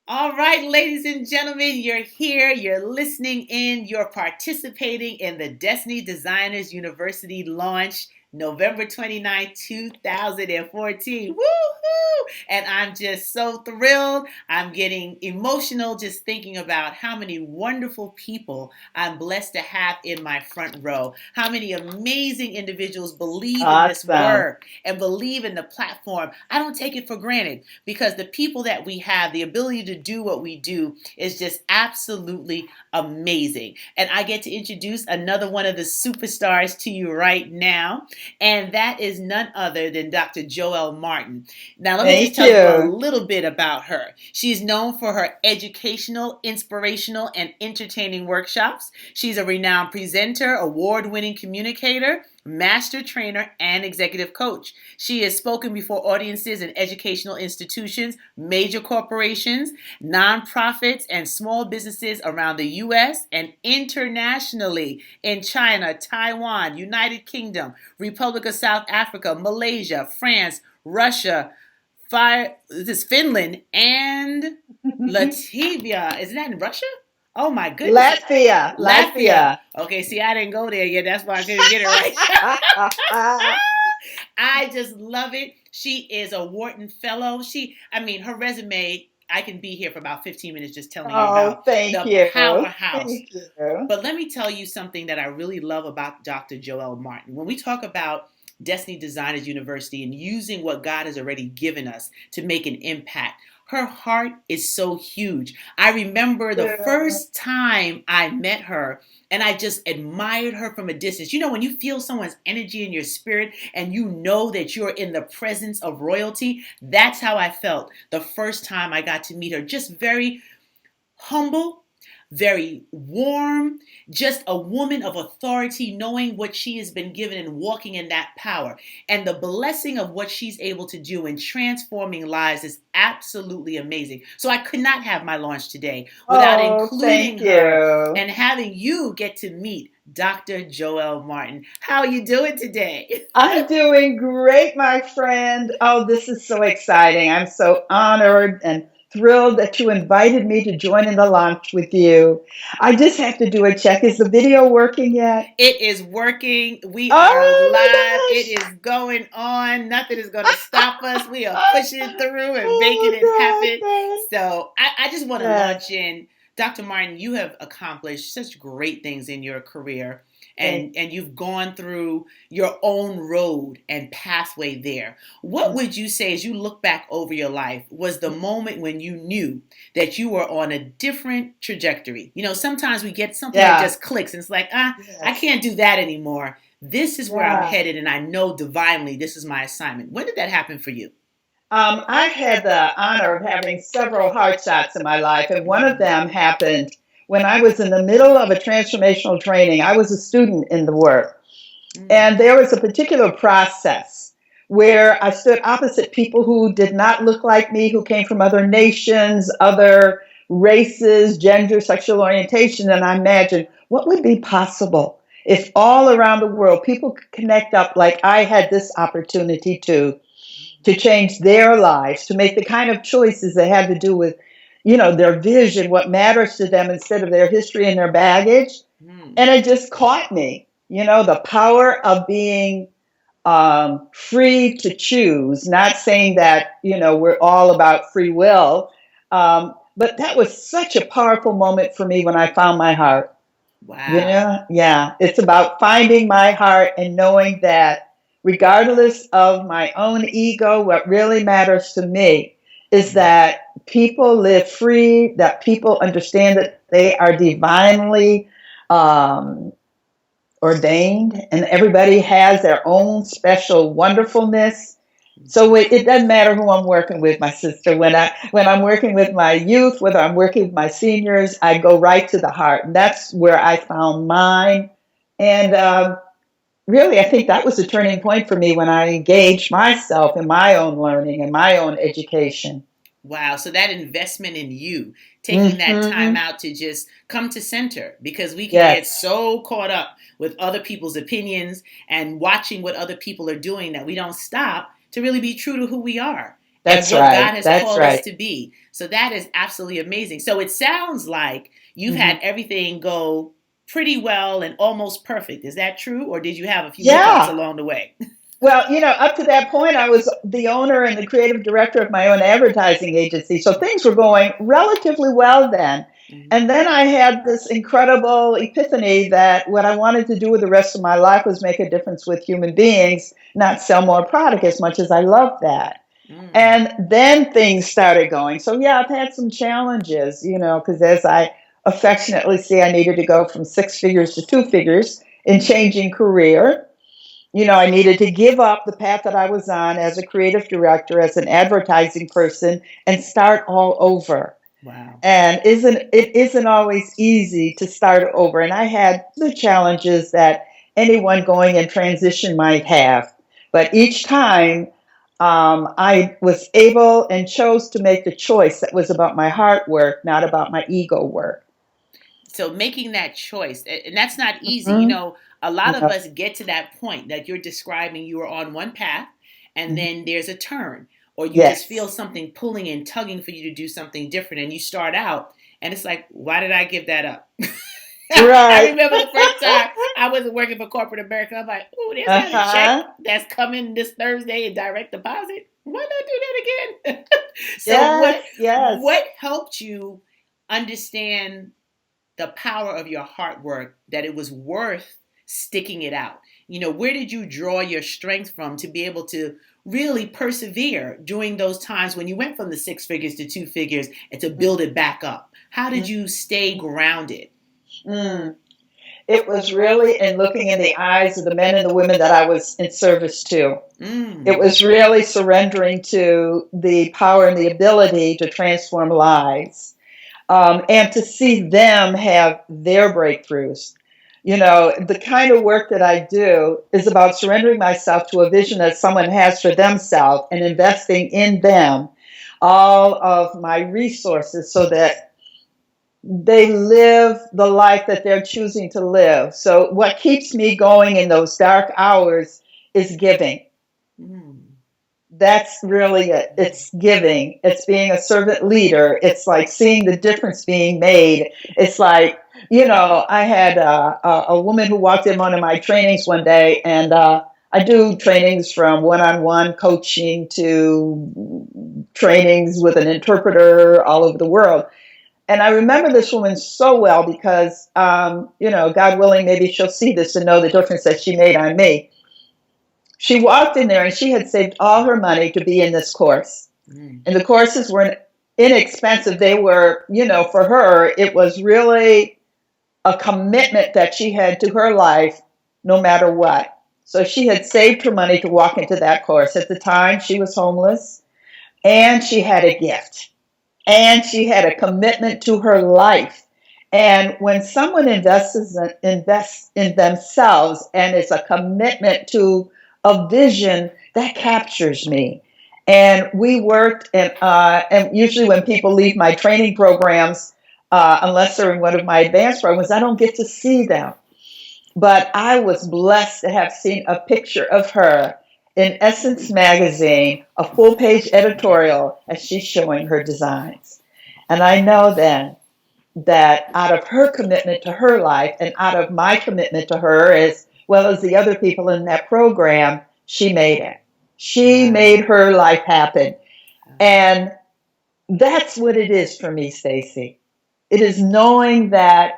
All right, ladies and gentlemen, you're here, you're listening in, you're participating in the Destiny Designers University launch November 29th, 2014. Woohoo! And I'm just so thrilled. I'm getting emotional just thinking about how many wonderful people I'm blessed to have in my front row. How many amazing individuals believe in this Awesome. work and believe in the platform. I don't take it for granted because the people that we have, the ability to do what we do is just absolutely amazing. And I get to introduce another one of the superstars to you right now, and that is none other than Dr. Joelle Martin. Now, let me just Thank tell you a you. little bit about her. She's known for her educational, inspirational, and entertaining workshops. She's a renowned presenter, award winning communicator, master trainer, and executive coach. She has spoken before audiences in educational institutions, major corporations, nonprofits, and small businesses around the U.S. and internationally in China, Taiwan, United Kingdom, Republic of South Africa, Malaysia, France, Russia, this is Finland, and Latvia. Isn't that in Russia? Oh my goodness. Latvia. Latvia. Latvia. Okay, see, I didn't go there yet. That's why I couldn't get it right. I just love it. She is a Wharton Fellow. Her resume, I can be here for about 15 minutes just telling you Oh, about thank the you. powerhouse. Thank you. But let me tell you something that I really love about Dr. Joelle Martin. When we talk about Destiny Designers University and using what God has already given us to make an impact, her heart is so huge. I remember the Yeah. first time I met her and I just admired her from a distance. You know, when you feel someone's energy in your spirit and you know that you're in the presence of royalty, that's how I felt the first time I got to meet her. Just very humble, very warm, just a woman of authority, knowing what she has been given and walking in that power. And the blessing of what she's able to do in transforming lives is absolutely amazing. So I could not have my launch today without Oh, including thank her you. and having you get to meet Dr. Joelle Martin. How are you doing today? I'm doing great, my friend. Oh, this is so exciting. I'm so honored and thrilled that you invited me to join in the launch with you. I just have to do a check. Is the video working yet? It is working. We are Oh live. It my is going on. Nothing is going to stop us. We are gosh. pushing through and making it Oh happen. my So I just want to goodness. launch in. Dr. Martin, you have accomplished such great things in your career. Yes. And you've gone through your own road and pathway there. What Thank would you say as you look back over your life was the you. moment when you knew that you were on a different trajectory? You know, sometimes we get something that Yeah. just clicks and it's like, I Yes. can't do that anymore. This is where I'm Yeah. headed, and I know divinely this is my assignment. When did that happen for you? I've had the honor of having several hard shots in my life, and one of them happened when I was in the middle of a transformational training. I was a student in the work, Mm, and there was a particular process where I stood opposite people who did not look like me, who came from other nations, other races, gender, sexual orientation, and I imagined what would be possible if all around the world people could connect up like I had this opportunity to change their lives, to make the kind of choices that had to do with, their vision, what matters to them instead of their history and their baggage. mm, And it just caught me, the power of being free to choose, not saying that, we're all about free will. But that was such a powerful moment for me when I found my heart. wow. Yeah, it's about finding my heart and knowing that regardless of my own ego, what really matters to me is Mm, that people live free, that people understand that they are divinely um, ordained, and everybody has their own special wonderfulness. So mhm. it doesn't matter who I'm working with, my sister. When I'm working with my youth, whether I'm working with my seniors, I go right to the heart, and that's where I found mine. And really, I think that was a turning point for me when I engaged myself in my own learning and my own education. Wow. So that investment in you, taking that time Hmm. out to just come to center because we can get Yes. so caught up with other people's opinions and watching what other people are doing that we don't stop to really be true to who we are. and That's what God right. has That's called us right. to be. So that is absolutely amazing. So it sounds like you've Hmm. had everything go pretty well and almost perfect. Is that true? Or did you have a few hiccups Yeah. along the way? Well, up to that point, I was the owner and the creative director of my own advertising agency. So things were going relatively well then. Mhm. And then I had this incredible epiphany that what I wanted to do with the rest of my life was make a difference with human beings, not sell more product as much as I loved that. Mm. And then things started going. So, yeah, I've had some challenges, because as I affectionately say, I needed to go from six figures to two figures in changing career. I needed to give up the path that I was on as a creative director, as an advertising person, and start all over. Wow. And it isn't always easy to start over. And I had the challenges that anyone going in transition might have. But each time I was able and chose to make the choice that was about my heart work, not about my ego work. So making that choice, and that's not easy. Hmm. A lot of No. us get to that point that you're describing. You are on one path, and Mhm. then there's a turn, or you just feel Yes. something pulling and tugging for you to do something different, and you start out, and it's like, why did I give that up? I Right. remember the first time I was working for corporate America. I'm like, oh, there's not a check Uh-huh. that's coming this Thursday in direct deposit. Why not do that again? So Yes. what Yes. helped you understand the power of your hard work, that it was worth sticking it out? Where did you draw your strength from to be able to really persevere during those times when you went from the six figures to two figures and to build it back up? How did you stay grounded? Mm. It was really in looking in the eyes of the men and the women that I was in service to. It Mm. was really surrendering to the power and the ability to transform lives, and to see them have their breakthroughs. The kind of work that I do is about surrendering myself to a vision that someone has for themselves and investing in them all of my resources so that they live the life that they're choosing to live. So, what keeps me going in those dark hours is giving. Mm. That's really it. It's giving. It's being a servant leader. It's like seeing the difference being made. It's like, I had a woman who walked in one of my trainings one day, and I do trainings from one on one coaching to trainings with an interpreter all over the world. And I remember this woman so well because, God willing, maybe she'll see this and know the difference that she made on me. She walked in there and she had saved all her money to be in this course. Mm. And the courses were inexpensive. They were, for her, it was really a commitment that she had to her life no matter what. So she had saved her money to walk into that course. At the time, she was homeless and she had a gift and she had a commitment to her life. And when someone invests in themselves and it's a commitment to a vision, that captures me. And we worked, and usually when people leave my training programs, unless they're in one of my advanced programs, I don't get to see them. But I was blessed to have seen a picture of her in Essence magazine, a full page editorial as she's showing her designs. And I know then that out of her commitment to her life and out of my commitment to her, as well as the other people in that program, she made it. She Wow. made her life happen. And that's what it is for me, Stacy. It is knowing that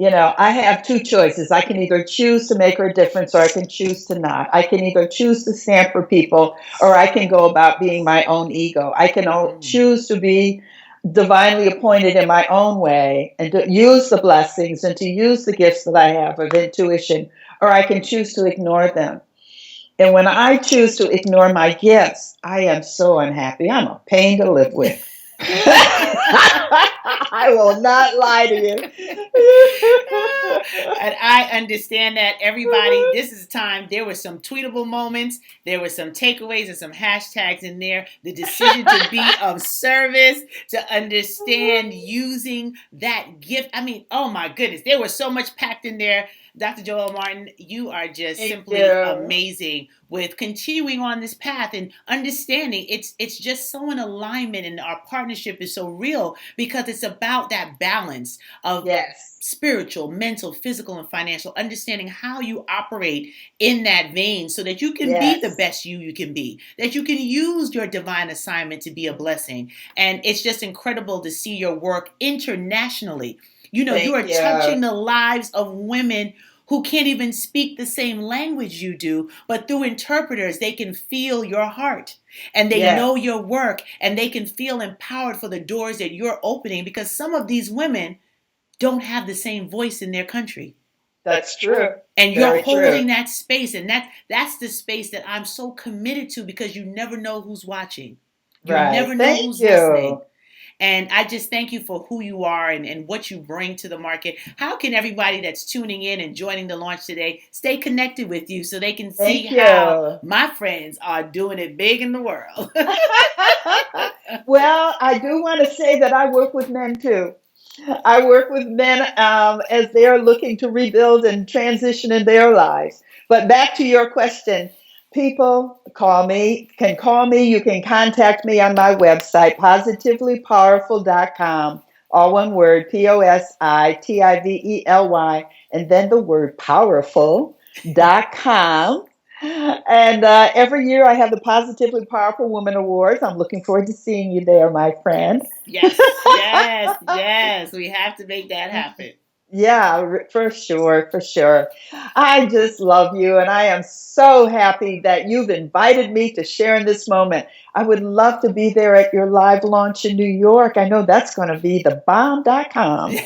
I have two choices. I can either choose to make a difference or I can choose to not. I can either choose to stand for people or I can go about being my own ego. I can Mm. choose to be divinely appointed in my own way and to use the blessings and to use the gifts that I have of intuition, or I can choose to ignore them. And when I choose to ignore my gifts, I am so unhappy. I'm a pain to live with. I will not lie to you. And I understand that, everybody. This is time. There were some tweetable moments. There were some takeaways and some hashtags in there. The decision to be of service, to understand using that gift. I mean, oh my goodness, there was so much packed in there. Dr. Joel Martin, you are just Thank simply you. amazing with continuing on this path and understanding it's just so in alignment, and our partnership is so real because it's about that balance of Yes. spiritual, mental, physical, and financial, understanding how you operate in that vein so that you can be the Yes. best you can be, that you can use your divine assignment to be a blessing. And it's just incredible to see your work internationally. You know, you Thank are touching you. the lives of women who can't even speak the same language you do, but through interpreters, they can feel your heart and they know Yes. your work and they can feel empowered for the doors that you're opening because some of these women don't have the same voice in their country. That's true. And you're Very true. holding that space, and that's the space that I'm so committed to because you never know who's watching. You Right. never know Thank who's listening. you. And I just thank you for who you are and what you bring to the market. How can everybody that's tuning in and joining the launch today stay connected with you so they can see Thank how you. my friends are doing it big in the world? Well, I do want to say that I work with men too. I work with men as they are looking to rebuild and transition in their lives. But back to your question, people can call me. You can contact me on my website, positivelypowerful.com. All one word, POSITIVELY, and then the word powerful.com. And every year I have the Positively Powerful Woman Awards. I'm looking forward to seeing you there, my friend. Yes, yes, yes, yes. We have to make that happen. Yeah, for sure, for sure. I just love you, and I am so happy that you've invited me to share in this moment. I would love to be there at your live launch in New York. I know that's going to be the bomb.com.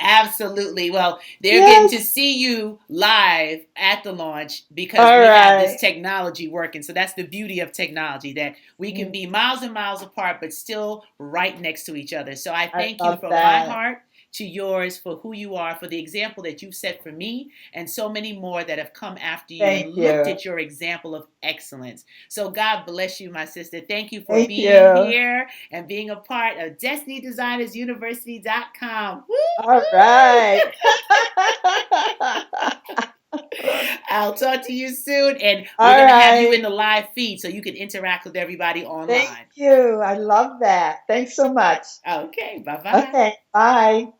Absolutely. Well, they're getting to Yes. see you live at the launch because All we have this right. technology working. So that's the beauty of technology, that we can be miles and miles apart, but still right next to each other. So I I thank you love from my that. heart to yours for who you are, for the example that you've set for me, and so many more that have come after you and Thank looked you. at your example of excellence. So God bless you, my sister. Thank you for Thank being you. here and being a part of DestinyDesignersUniversity.com. Woo, All woo! right. I'll talk to you soon, and we're All going to have you in right. the live feed so you can interact with everybody Thank online. you. I love that. Thanks so much. Okay, bye bye. Okay. Bye.